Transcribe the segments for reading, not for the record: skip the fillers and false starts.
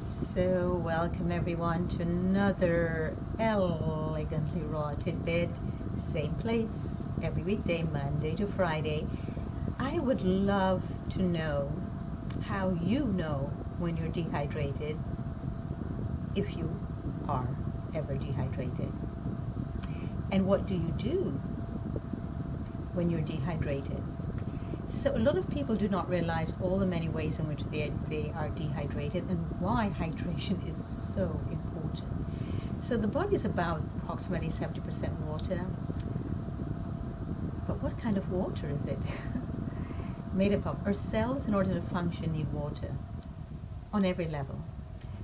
So, welcome everyone to another elegantly raw tidbit. Same place, every weekday, Monday to Friday. I would love to know how you know when you're dehydrated, if you are ever dehydrated. And what do you do when you're dehydrated? So a lot of people do not realize all the many ways in which they are dehydrated and why hydration is so important. So the body is about approximately 70% water. But what kind of water is it made up of? Our cells, in order to function, need water on every level.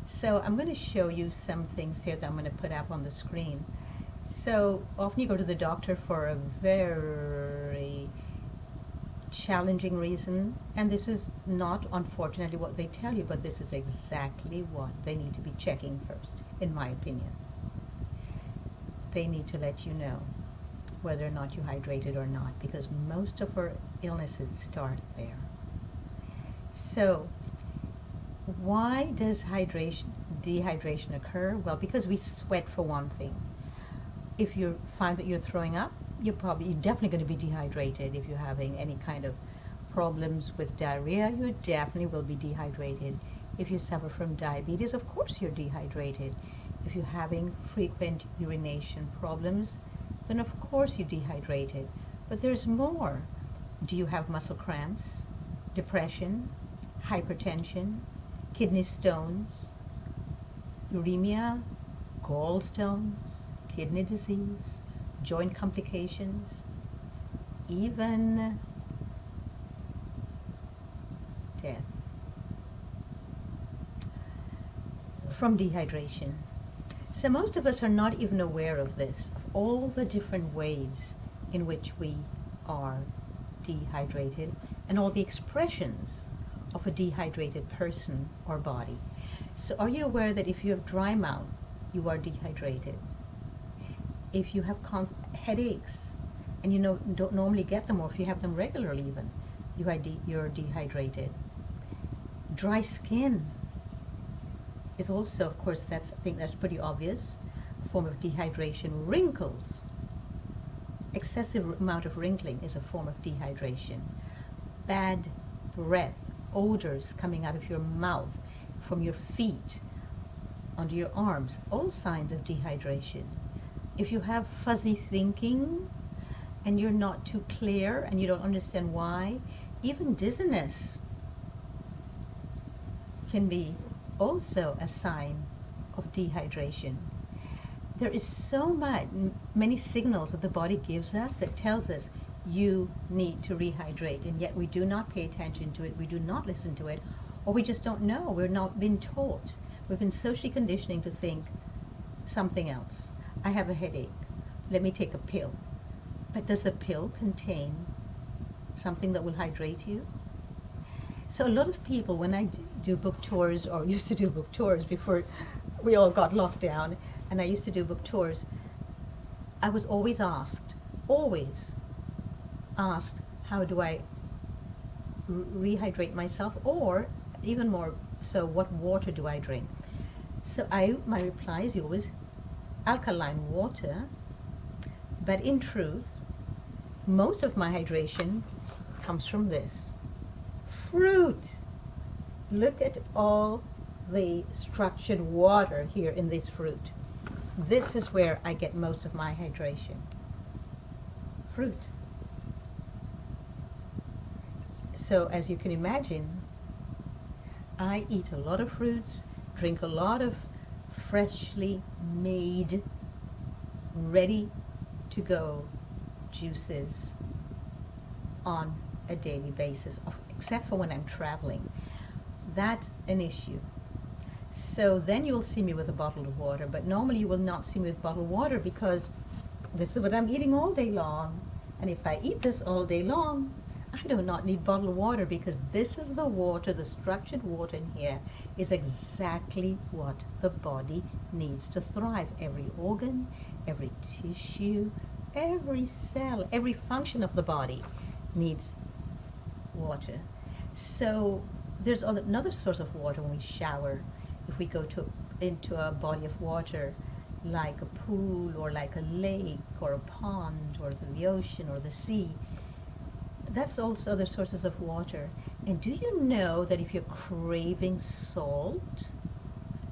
So I'm going to show you some things here that I'm going to put up on the screen. So often you go to the doctor for a very challenging reason, and this is not unfortunately what they tell you, but this is exactly what they need to be checking first, in my opinion. They need to let you know whether or not you're hydrated or not, because most of our illnesses start there. So why does dehydration occur? Well, because we sweat, for one thing. If you find that you're throwing up, you're definitely going to be dehydrated. If you're having any kind of problems with diarrhea, you definitely will be dehydrated. If you suffer from diabetes, of course you're dehydrated. If you're having frequent urination problems, then of course you're dehydrated. But there's more. Do you have muscle cramps, depression, hypertension, kidney stones, uremia, gallstones, kidney disease, joint complications, even death from dehydration? So most of us are not even aware of this, of all the different ways in which we are dehydrated and all the expressions of a dehydrated person or body. So are you aware that if you have dry mouth, you are dehydrated? If you have headaches and you don't normally get them, or if you have them regularly even, you're dehydrated. Dry skin is also, of course, I think that's pretty obvious, a form of dehydration. Wrinkles, excessive amount of wrinkling is a form of dehydration. Bad breath, odors coming out of your mouth, from your feet, onto your arms, all signs of dehydration. If you have fuzzy thinking and you're not too clear and you don't understand why, even dizziness can be also a sign of dehydration. There is so many signals that the body gives us that tells us you need to rehydrate, and yet we do not pay attention to it, we do not listen to it, or we just don't know. We're not been taught. We've been socially conditioning to think something else. I have a headache, let me take a pill. But does the pill contain something that will hydrate you? So a lot of people, when I do book tours, or used to do book tours before we all got locked down, and I used to do book tours, I was always asked, how do I rehydrate myself, or even more so, what water do I drink? So my reply is always alkaline water, but in truth, most of my hydration comes from this. Fruit. Look at all the structured water here in this fruit. This is where I get most of my hydration. Fruit. So as you can imagine, I eat a lot of fruits, drink a lot of freshly made, ready to go juices on a daily basis, except for when I'm traveling. That's an issue. So then you'll see me with a bottle of water, but normally you will not see me with bottled water, because this is what I'm eating all day long. And if I eat this all day long, I do not need bottled water, because this is the water, the structured water in here is exactly what the body needs to thrive. Every organ, every tissue, every cell, every function of the body needs water. So there's another source of water when we shower. if we go into a body of water like a pool or like a lake or a pond or the ocean or the sea, that's also other sources of water. And do you know that if you're craving salt,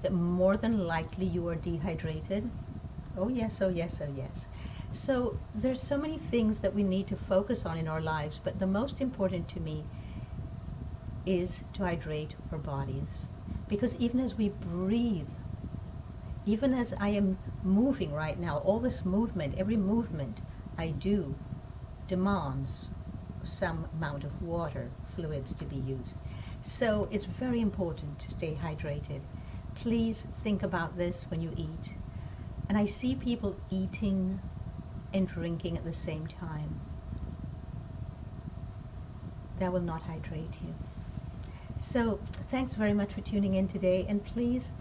that more than likely you are dehydrated? Oh yes, oh yes, oh yes. So there's so many things that we need to focus on in our lives, but the most important to me is to hydrate our bodies. Because even as we breathe, even as I am moving right now, all this movement, every movement I do demands some amount of water, fluids to be used. So it's very important to stay hydrated. Please think about this when you eat. And I see people eating and drinking at the same time. That will not hydrate you. So thanks very much for tuning in today, and please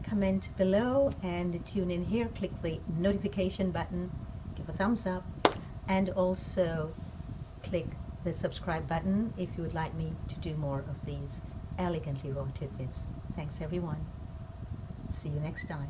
comment below and tune in here. Click the notification button, give a thumbs up, and also click the subscribe button if you would like me to do more of these elegantly raw tidbits. Thanks everyone. See you next time.